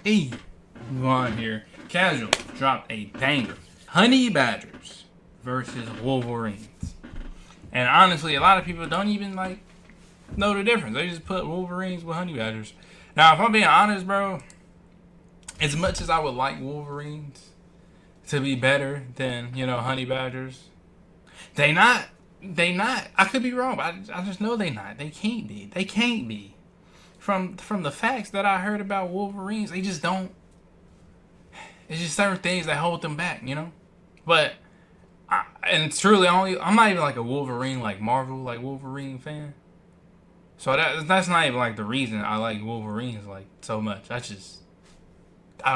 Hey, move on here. Casual dropped a banger. Honey Badgers versus Wolverines. And honestly, a lot of people don't even like know the difference. They just put Wolverines with Honey Badgers. Now, if I'm being honest, bro, as much as I would like Wolverines to be better than, Honey Badgers, they not. I could be wrong, but I just know they not. They can't be. They can't be. From the facts that I heard about Wolverines, they just don't. It's just certain things that hold them back, But and truly, I'm not even like a Wolverine like Marvel like Wolverine fan. So that's not even like the reason I like Wolverines like so much. I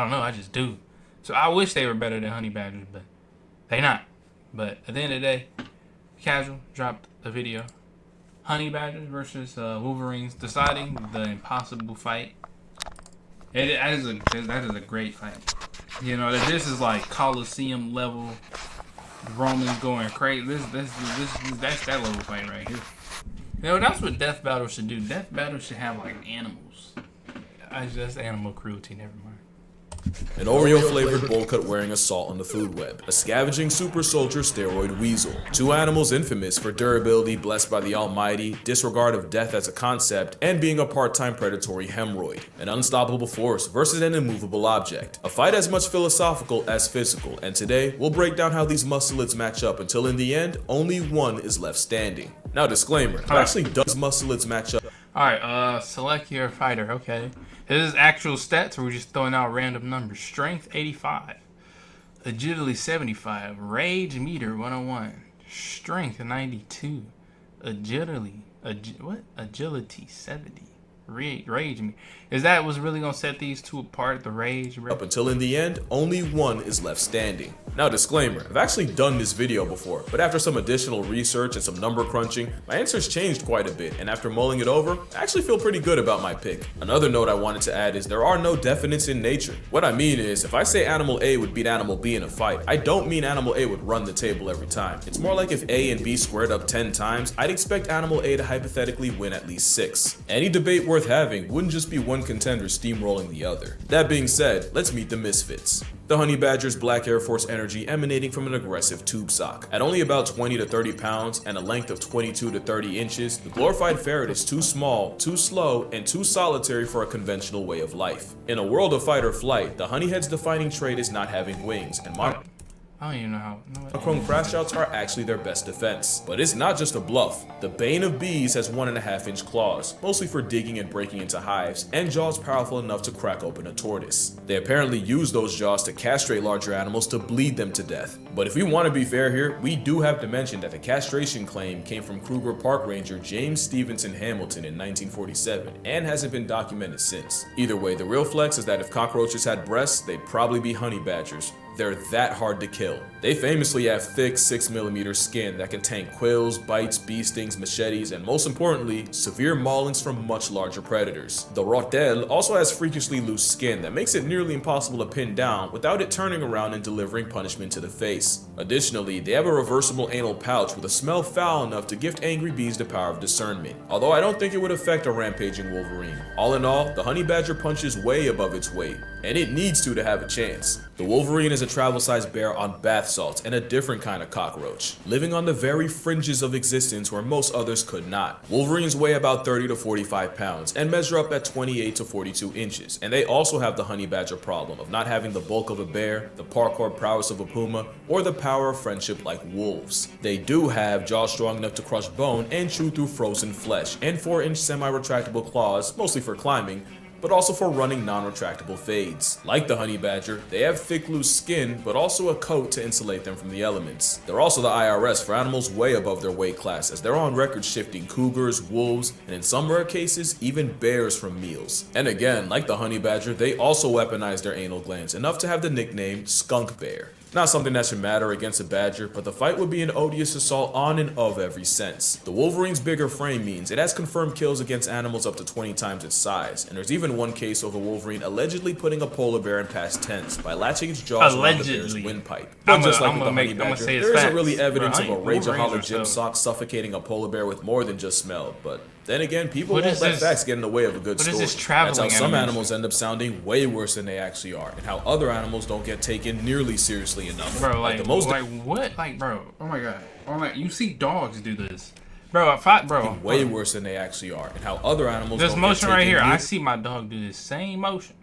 don't know. I just do. So I wish they were better than Honey Badgers, but they not. But at the end of the day, Casual dropped a video. Honey Badgers versus Wolverines, deciding the impossible fight. That is a great fight. This is like Coliseum level. Romans going crazy. That's that level fight right here. That's what Death Battle should do. Death Battle should have like animals. That's animal cruelty. Never mind. An Oreo-flavored bowl cut wearing assault on the food web, a scavenging super soldier steroid weasel, two animals infamous for durability blessed by the almighty, disregard of death as a concept, and being a part-time predatory hemorrhoid, an unstoppable force versus an immovable object, a fight as much philosophical as physical, and today we'll break down how these muscelids match up until in the end, only one is left standing. Now disclaimer, actually does muscelids match up? Alright, select your fighter, okay. This is actual stats, or we're just throwing out random numbers. Strength 85, agility 75, rage meter 101, strength 92, agility 70, rage meter. Is that what's really gonna set these two apart? The rage? Up until in the end, only one is left standing. Now disclaimer, I've actually done this video before, but after some additional research and some number crunching, my answers changed quite a bit, and after mulling it over, I actually feel pretty good about my pick. Another note I wanted to add is there are no definites in nature. What I mean is, if I say Animal A would beat Animal B in a fight, I don't mean Animal A would run the table every time. It's more like if A and B squared up 10 times, I'd expect Animal A to hypothetically win at least 6. Any debate worth having wouldn't just be one contender steamrolling the other. That being said, let's meet the misfits. The Honey Badger's black Air Force energy emanating from an aggressive tube sock. At only about 20 to 30 pounds and a length of 22 to 30 inches, the glorified ferret is too small, too slow, and too solitary for a conventional way of life. In a world of fight or flight, the Honeyhead's defining trait is not having wings, and I don't even know how. monochrome crash outs are actually their best defense. But it's not just a bluff. The bane of bees has 1.5-inch claws, mostly for digging and breaking into hives, and jaws powerful enough to crack open a tortoise. They apparently use those jaws to castrate larger animals to bleed them to death. But if we want to be fair here, we do have to mention that the castration claim came from Kruger Park Ranger James Stevenson Hamilton in 1947 and hasn't been documented since. Either way, the real flex is that if cockroaches had breasts, they'd probably be honey badgers. They're that hard to kill. They famously have thick 6mm skin that can tank quills, bites, bee stings, machetes, and most importantly, severe maulings from much larger predators. The rotel also has freakishly loose skin that makes it nearly impossible to pin down without it turning around and delivering punishment to the face. Additionally, they have a reversible anal pouch with a smell foul enough to gift angry bees the power of discernment, although I don't think it would affect a rampaging Wolverine. All in all, the honey badger punches way above its weight, and it needs to have a chance. The Wolverine is a travel-sized bear on bath salts and a different kind of cockroach, living on the very fringes of existence where most others could not. Wolverines weigh about 30 to 45 pounds and measure up at 28 to 42 inches, and they also have the honey badger problem of not having the bulk of a bear, the parkour prowess of a puma, or the power of friendship like wolves. They do have jaws strong enough to crush bone and chew through frozen flesh, and 4-inch semi-retractable claws, mostly for climbing, but also for running non-retractable fades. Like the honey badger, they have thick loose skin, but also a coat to insulate them from the elements. They're also the IRS for animals way above their weight class, as they're on record shifting cougars, wolves, and in some rare cases, even bears from meals. And again, like the honey badger, they also weaponize their anal glands, enough to have the nickname skunk bear. Not something that should matter against a badger, but the fight would be an odious assault on and of every sense. The Wolverine's bigger frame means it has confirmed kills against animals up to 20 times its size, and there's even one case of a Wolverine allegedly putting a polar bear in past tense by latching its jaws around the bear's windpipe. But just like with the honey badger, there isn't really evidence of a Rage of Holler gym sock suffocating a polar bear with more than just smell, but Then again, people What won't is let this- facts get in the way of a good what is story. this traveling That's how some animation? animals end up sounding way worse than they actually are, and how other animals don't get taken nearly seriously enough. Bro, like what? Like, bro, oh my god. Oh my, you see dogs do this. Bro, if I, bro. way worse than they actually are, and how other animals This don't motion get right taken here, I near- see my dog do this same motion.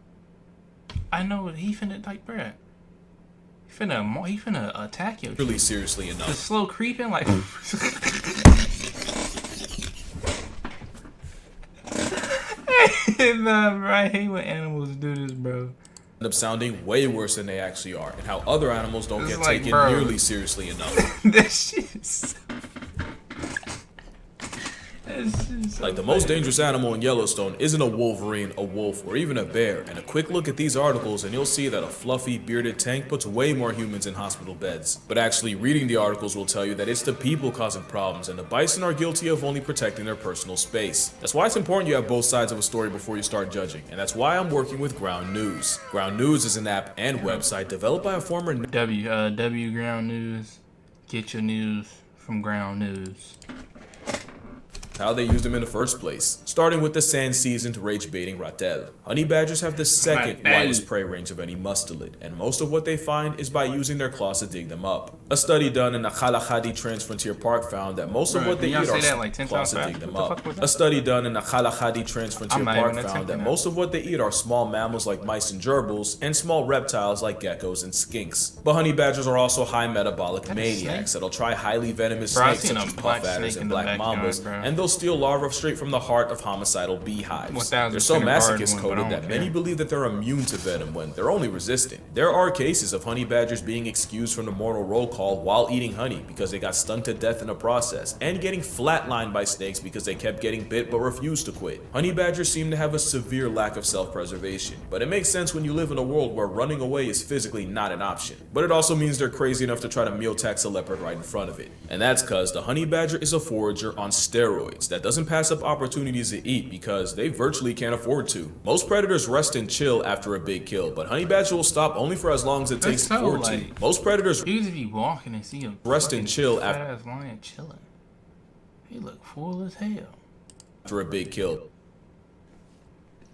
I know he finna, like, bro. He finna attack you. really seriously The enough. slow creeping, like. Nah, bro, I hate when animals do this, bro. End up sounding way worse than they actually are, and how other animals don't It's get like, taken bro. nearly seriously enough. That shit is so Like, the most dangerous animal in Yellowstone isn't a wolverine, a wolf, or even a bear. And a quick look at these articles and you'll see that a fluffy, bearded tank puts way more humans in hospital beds. But actually, reading the articles will tell you that it's the people causing problems, and the bison are guilty of only protecting their personal space. That's why it's important you have both sides of a story before you start judging, and that's why I'm working with Ground News. Ground News is an app and website developed by a former W Ground News. Get your news from Ground News. how they used them in the first place, starting with the sand-seasoned rage-baiting ratel. Honey badgers have the second Ratel. widest prey range of any mustelid, and most of what they find is by using their claws to dig them up. A study done in the Kalahari Transfrontier Park found that most of Bro, what they can y'all eat are say that like 10 claws times to dig fast? them What the up. fuck was A that? study done in the Kalahari Transfrontier I'm not Park even found that attempting most of what they eat are small mammals like mice and gerbils, and small reptiles like geckos and skinks. But honey badgers are also high metabolic a maniacs that'll try highly venomous Bro, I snakes seen such a as black puff adders snake in and the black backyard, mambas, bro. and they'll steal larvae straight from the heart of homicidal beehives. 1000% They're so a garden masochist one, but I coded don't that many care. believe that they're immune to venom when they're only resistant. There are cases of honey badgers being excused from the mortal roll call while eating honey because they got stung to death in the process, and getting flatlined by snakes because they kept getting bit but refused to quit. Honey badgers seem to have a severe lack of self-preservation, but it makes sense when you live in a world where running away is physically not an option. But it also means they're crazy enough to try to meal tax a leopard right in front of it. And that's cause the honey badger is a forager on steroids that doesn't pass up opportunities to eat because they virtually can't afford to. Most predators rest and chill after a big kill, but honey badger will stop only for as long as it That's takes so, for it to. like- Most predators You just be walking and see a Rest and fucking chill fat ass lion chilling. He look full as hell. after a big kill.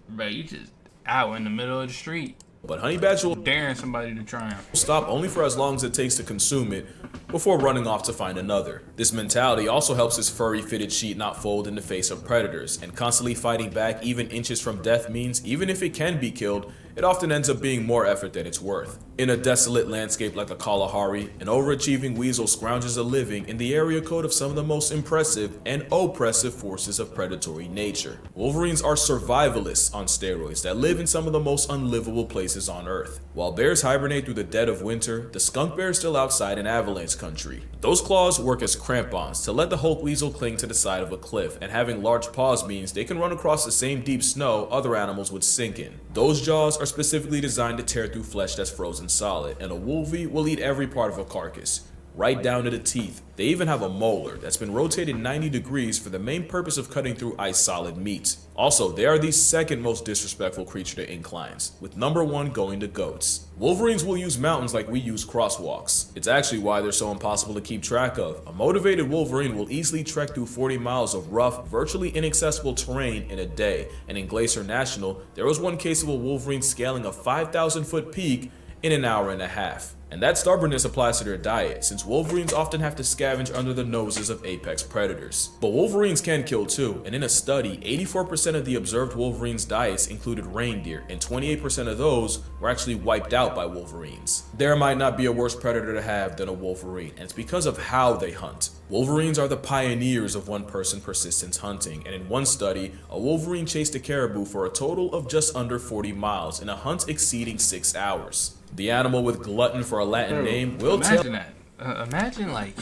Bro, you just out in the middle of the street, But honey badger will daring somebody to try him. stop only for as long as it takes to consume it before running off to find another. This mentality also helps his furry fitted sheet not fold in the face of predators, and constantly fighting back even inches from death means even if it can be killed, it often ends up being more effort than it's worth. In a desolate landscape like the Kalahari, an overachieving weasel scrounges a living in the area code of some of the most impressive and oppressive forces of predatory nature. Wolverines are survivalists on steroids that live in some of the most unlivable places on Earth. While bears hibernate through the dead of winter, the skunk bear is still outside in avalanche country. Those claws work as crampons to let the Hulk weasel cling to the side of a cliff, and having large paws means they can run across the same deep snow other animals would sink in. Those jaws are specifically designed to tear through flesh that's frozen solid, and a wolvie will eat every part of a carcass, right down to the teeth. They even have a molar that's been rotated 90 degrees for the main purpose of cutting through ice solid meat. Also, they are the second most disrespectful creature to inclines, with number 1 going to goats. Wolverines will use mountains like we use crosswalks. It's actually why they're so impossible to keep track of. A motivated Wolverine will easily trek through 40 miles of rough, virtually inaccessible terrain in a day, and in Glacier National, there was one case of a Wolverine scaling a 5,000-foot peak in an hour and a half. And that stubbornness applies to their diet, since Wolverines often have to scavenge under the noses of apex predators. But Wolverines can kill too, and in a study, 84% of the observed Wolverines' diets included reindeer, and 28% of those were actually wiped out by Wolverines. There might not be a worse predator to have than a Wolverine, and it's because of how they hunt. Wolverines are the pioneers of one-person persistence hunting, and in one study, a Wolverine chased a caribou for a total of just under 40 miles in a hunt exceeding 6 hours. The animal with glutton for a Latin name will tell. Imagine that. Imagine like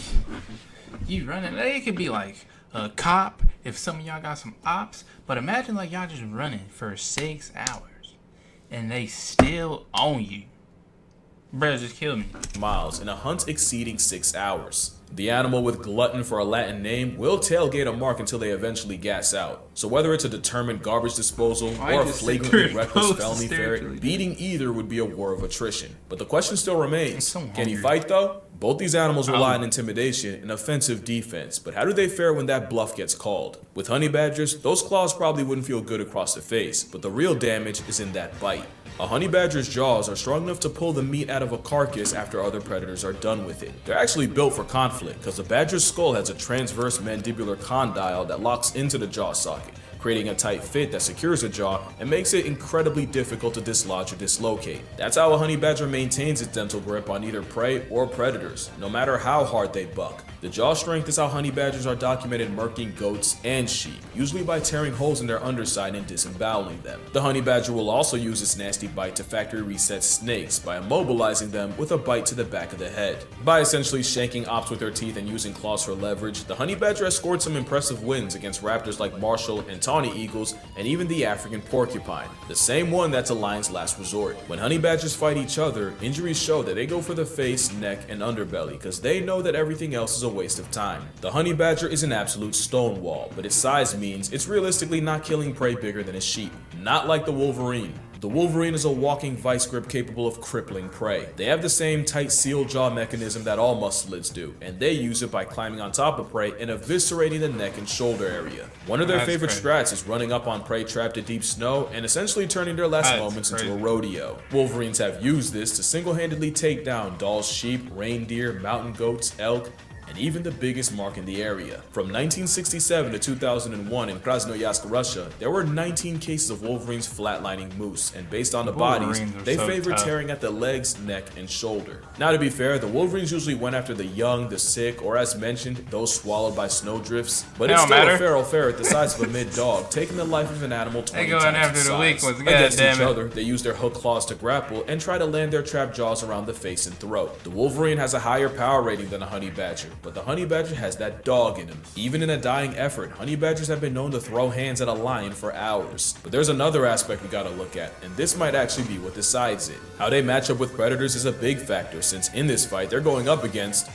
you running. It could be like a cop if some of y'all got some ops, but imagine like y'all just running for 6 hours and they still own you. Bro, just kill me. Miles in a hunt exceeding 6 hours. The animal with glutton for a Latin name will tailgate a mark until they eventually gas out. So whether it's a determined garbage disposal or a flagrantly reckless felony ferret, beating either would be a war of attrition. But the question still remains, can he fight though? Both these animals rely on intimidation and offensive defense, but how do they fare when that bluff gets called? With honey badgers, those claws probably wouldn't feel good across the face, but the real damage is in that bite. A honey badger's jaws are strong enough to pull the meat out of a carcass after other predators are done with it. They're actually built for conflict, because the badger's skull has a transverse mandibular condyle that locks into the jaw socket, creating a tight fit that secures the jaw and makes it incredibly difficult to dislodge or dislocate. That's how a honey badger maintains its dental grip on either prey or predators, no matter how hard they buck. The jaw strength is how honey badgers are documented murking goats and sheep, usually by tearing holes in their underside and disemboweling them. The honey badger will also use its nasty bite to factory reset snakes by immobilizing them with a bite to the back of the head. By essentially shanking ops with their teeth and using claws for leverage, the honey badger has scored some impressive wins against raptors like Marshall and tawny eagles, and even the African porcupine, the same one that's a lion's last resort. When honey badgers fight each other, injuries show that they go for the face, neck, and underbelly because they know that everything else is a waste of time. The honey badger is an absolute stonewall, but its size means it's realistically not killing prey bigger than a sheep, not like the Wolverine. The Wolverine is a walking vice grip capable of crippling prey. They have the same tight seal jaw mechanism that all mustelids do, and they use it by climbing on top of prey and eviscerating the neck and shoulder area. One of their favorite strats is running up on prey trapped in deep snow and essentially turning their last moments into a rodeo. Wolverines have used this to single-handedly take down Dall's sheep, reindeer, mountain goats, elk, and even the biggest mark in the area. From 1967 to 2001 in Krasnoyarsk, Russia, there were 19 cases of Wolverines flatlining moose, and based on the bodies, they favored tearing at the legs, neck, and shoulder. Now to be fair, the Wolverines usually went after the young, the sick, or as mentioned, those swallowed by snowdrifts, but it's still a feral ferret the size of a mid-dog, taking the life of an animal 20 times its size. Against each other, they use their hook claws to grapple and try to land their trapped jaws around the face and throat. The Wolverine has a higher power rating than a honey badger, but the honey badger has that dog in him. Even in a dying effort, honey badgers have been known to throw hands at a lion for hours. But there's another aspect we gotta look at, and this might actually be what decides it. How they match up with predators is a big factor, since in this fight they're going up against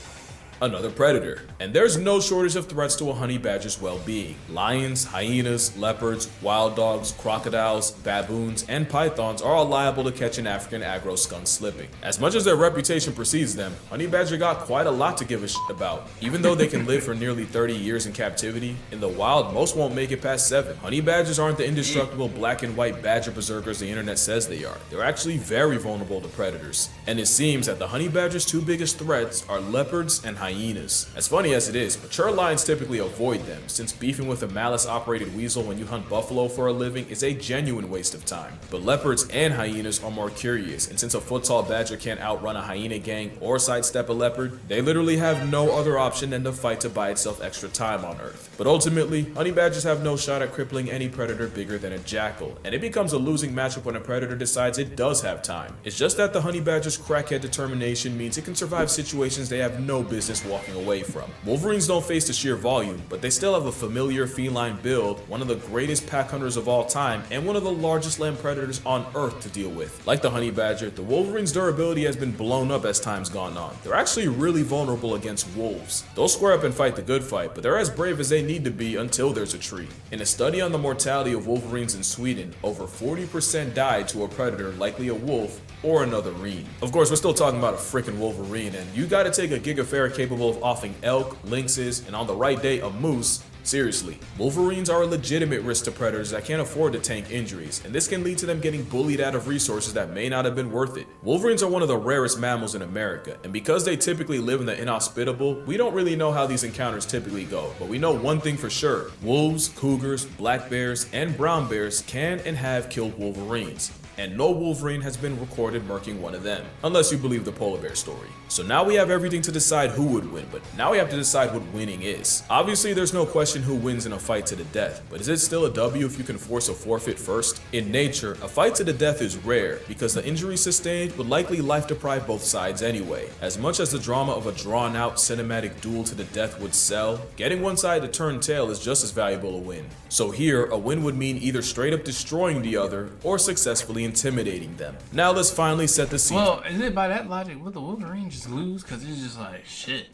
another predator. And there's no shortage of threats to a honey badger's well-being. Lions, hyenas, leopards, wild dogs, crocodiles, baboons, and pythons are all liable to catch an African aggro skunk slipping. As much as their reputation precedes them, honey badger got quite a lot to give a shit about. Even though they can live for nearly 30 years in captivity, in the wild most won't make it past 7. Honey badgers aren't the indestructible black and white badger berserkers the internet says they are. They're actually very vulnerable to predators. And it seems that the honey badger's two biggest threats are leopards and hyenas. As funny as it is, mature lions typically avoid them, since beefing with a malice-operated weasel when you hunt buffalo for a living is a genuine waste of time. But leopards and hyenas are more curious, and since a foot-tall badger can't outrun a hyena gang or sidestep a leopard, they literally have no other option than to fight to buy itself extra time on Earth. But ultimately, honey badgers have no shot at crippling any predator bigger than a jackal, and it becomes a losing matchup when a predator decides it does have time. It's just that the honey badger's crackhead determination means it can survive situations they have no business walking away from. Wolverines don't face the sheer volume, but they still have a familiar feline build, one of the greatest pack hunters of all time, and one of the largest land predators on Earth to deal with. Like the honey badger, the Wolverine's durability has been blown up as time's gone on. They're actually really vulnerable against wolves. They'll square up and fight the good fight, but they're as brave as they need to be until there's a treat. In a study on the mortality of Wolverines in Sweden, over 40% died to a predator, likely a wolf or another reen. Of course, we're still talking about a freaking Wolverine, and you gotta take a gigaferret capable of offing elk, lynxes, and on the right day, a moose. Seriously, Wolverines are a legitimate risk to predators that can't afford to tank injuries, and this can lead to them getting bullied out of resources that may not have been worth it. Wolverines are one of the rarest mammals in America, and because they typically live in the inhospitable, we don't really know how these encounters typically go, but we know one thing for sure: wolves, cougars, black bears, and brown bears can and have killed Wolverines. And no Wolverine has been recorded murking one of them, unless you believe the polar bear story. So now we have everything to decide who would win, but now we have to decide what winning is. Obviously, there's no question who wins in a fight to the death, but is it still a W if you can force a forfeit first? In nature, a fight to the death is rare, because the injury sustained would likely life deprive both sides anyway. As much as the drama of a drawn out cinematic duel to the death would sell, getting one side to turn tail is just as valuable a win. So here, a win would mean either straight up destroying the other, or successfully intimidating them. Now let's finally set the scene. Well, is it by that logic, would the Wolverine just lose? Because it's just like, shit.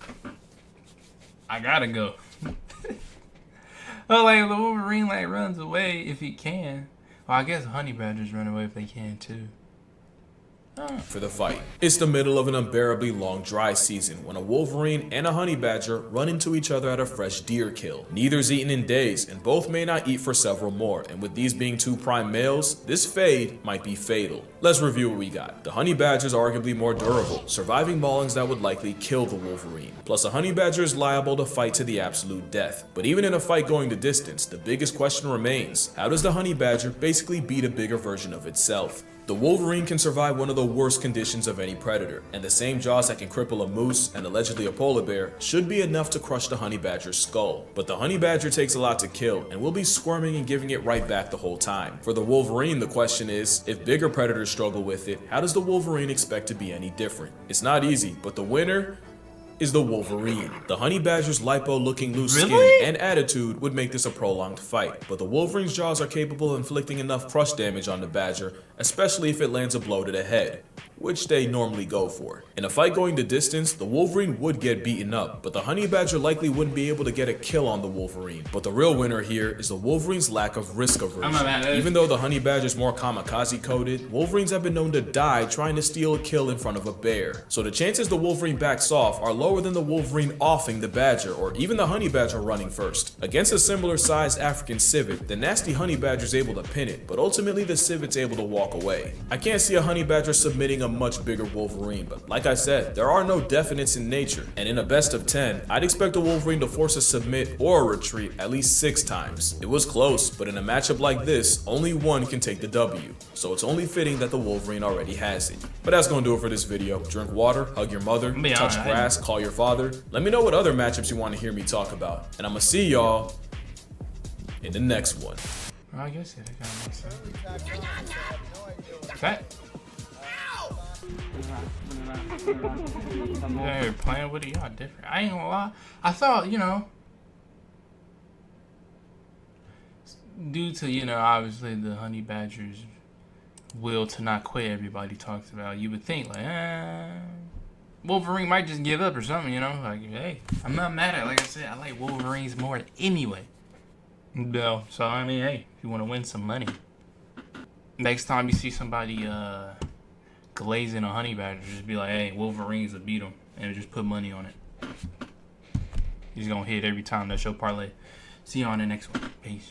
I gotta go. Well, like the Wolverine like runs away if he can. Well, I guess honey badgers run away if they can too. For the fight. It's the middle of an unbearably long dry season when a Wolverine and a honey badger run into each other at a fresh deer kill. Neither's eaten in days, and both may not eat for several more, and with these being two prime males, this fade might be fatal. Let's review what we got. The honey badger is arguably more durable, surviving maulings that would likely kill the Wolverine. Plus, a honey badger is liable to fight to the absolute death. But even in a fight going the distance, the biggest question remains: how does the honey badger basically beat a bigger version of itself? The Wolverine can survive one of the worst conditions of any predator, and the same jaws that can cripple a moose and allegedly a polar bear should be enough to crush the honey badger's skull. But the honey badger takes a lot to kill, and will be squirming and giving it right back the whole time. For the Wolverine, the question is, if bigger predators struggle with it, how does the Wolverine expect to be any different? It's not easy, but the winner is the Wolverine. The honey badger's lipo-looking loose skin and attitude would make this a prolonged fight, but the Wolverine's jaws are capable of inflicting enough crush damage on the badger, especially if it lands a blow to the head, which they normally go for. In a fight going the distance, the Wolverine would get beaten up, but the honey badger likely wouldn't be able to get a kill on the Wolverine. But the real winner here is the Wolverine's lack of risk aversion. Even though the honey badger is more kamikaze coded, Wolverines have been known to die trying to steal a kill in front of a bear. So the chances the Wolverine backs off are lower than the Wolverine offing the badger, or even the honey badger running first. Against a similar sized African civet, the nasty honey badger is able to pin it, but ultimately the civet's able to walk away. I can't see a honey badger submitting a much bigger Wolverine, but like I said, there are no definites in nature, and in a best of 10, I'd expect a Wolverine to force a submit or a retreat at least 6 times. It was close, but in a matchup like this, only one can take the W, so it's only fitting that the Wolverine already has it. But that's gonna do it for this video. Drink water, hug your mother, touch grass, call your father. Let me know what other matchups you want to hear me talk about, and I'm gonna see y'all in the next one. Well, I guess it kind of makes sense. That. Yeah, you're playing with it, y'all different. I ain't gonna lie. I thought, due to, obviously the honey badger's will to not quit everybody talks about, you would think, like, Wolverine might just give up or something, Like, hey, I'm not mad at it. Like I said, I like Wolverines more anyway. No, so, I mean, hey, if you want to win some money, next time you see somebody, glazing a honey badger, just be like, hey, Wolverines will beat them, and just put money on it. He's gonna hit every time. That's your parlay. See you on the next one. Peace.